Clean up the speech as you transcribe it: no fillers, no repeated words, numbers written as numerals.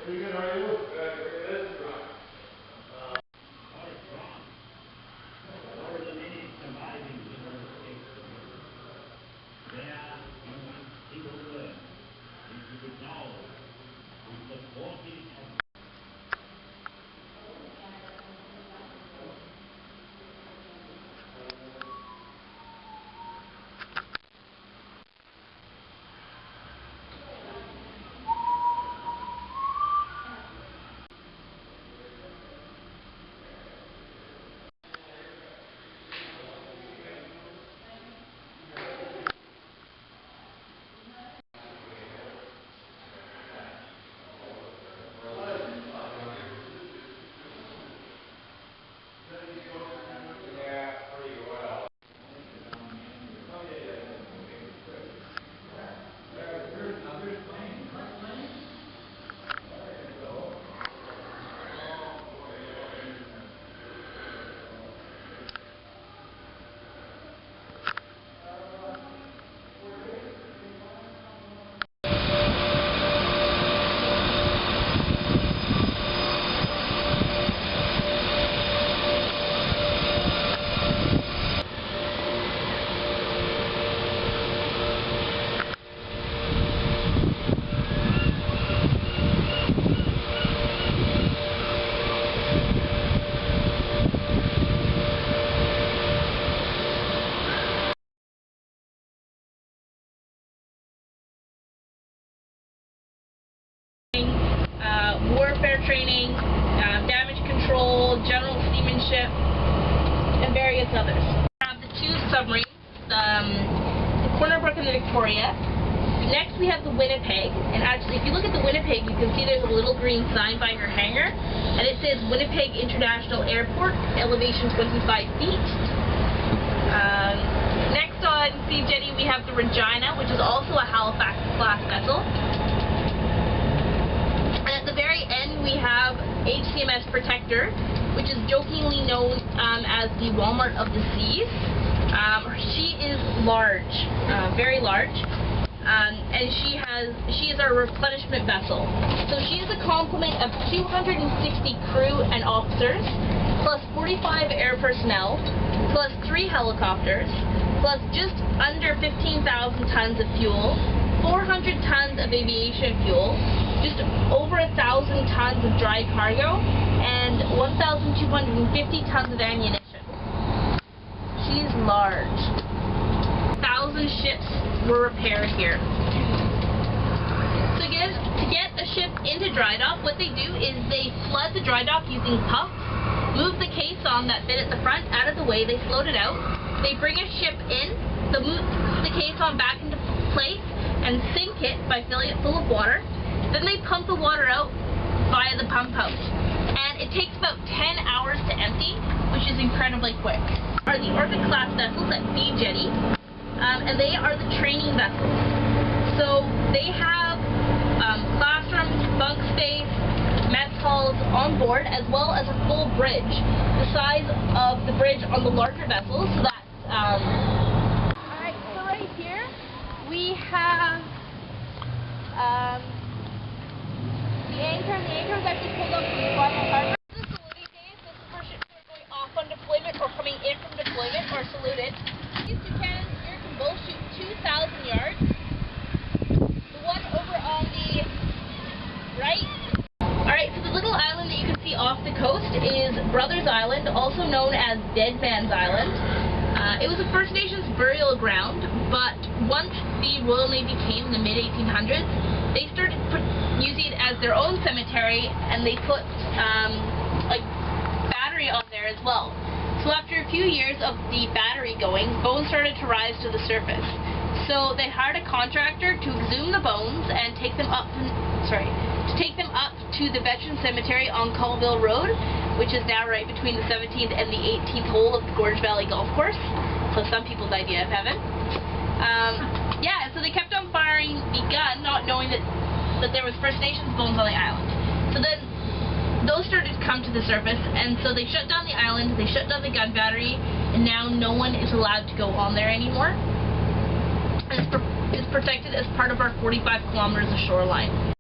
Pretty good, how are you? Good. Warfare training, damage control, general seamanship, and various others. We have the two submarines, the Corner Brook and the Victoria. Next we have the Winnipeg, and actually if you look at the Winnipeg you can see there's a little green sign by her hangar, and it says Winnipeg International Airport, elevation 25 feet. Next on Sea Jetty we have the Regina, which is also a Halifax class vessel. At the very end we have HCMS Protector, which is jokingly known as the Walmart of the seas. She is large, very large, and she is our replenishment vessel. So she is a complement of 260 crew and officers, plus 45 air personnel, plus 3 helicopters, plus just under 15,000 tons of fuel, 400 tons of aviation fuel, just over 1,000 tons of dry cargo, and 1,250 tons of ammunition. She's large. 1,000 ships were repaired here. So to get a ship into dry dock, what they do is they flood the dry dock using pumps, move the caisson, that bit at the front, out of the way, they float it out, they bring a ship in, they move the caisson back into place, and sink it by filling it full of water. Then they pump the water out via the pump house. And it takes about 10 hours to empty, which is incredibly quick. Are the Orca class vessels at Sea Jetty, and they are the training vessels. So they have classrooms, bunk space, mess halls on board, as well as a full bridge, the size of the bridge on the larger vessels. So that's alright, so right here we have the anchor is actually pulled up from the final harbor. This is the saluting days. This is for ships that are going off on deployment or coming in from deployment or saluted. These two cannons here can both shoot 2,000 yards. The one over on the right. Alright, so the little island that you can see off the coast is Brothers Island, also known as Dead Man's Island. It was a First Nations burial ground, but once the Royal Navy came in the mid-1800s, they started using it as their own cemetery, and they put like battery on there as well. So after a few years of the battery going, bones started to rise to the surface. So they hired a contractor to exhume the bones and take them up to the Veteran Cemetery on Colville Road, which is now right between the 17th and the 18th hole of the Gorge Valley Golf Course. So some people's idea of heaven. Yeah, so they kept on firing the gun, not knowing that there was First Nations bones on the island. So then those started to come to the surface, and so they shut down the island, they shut down the gun battery, and now no one is allowed to go on there anymore. And it's protected as part of our 45 kilometers of shoreline.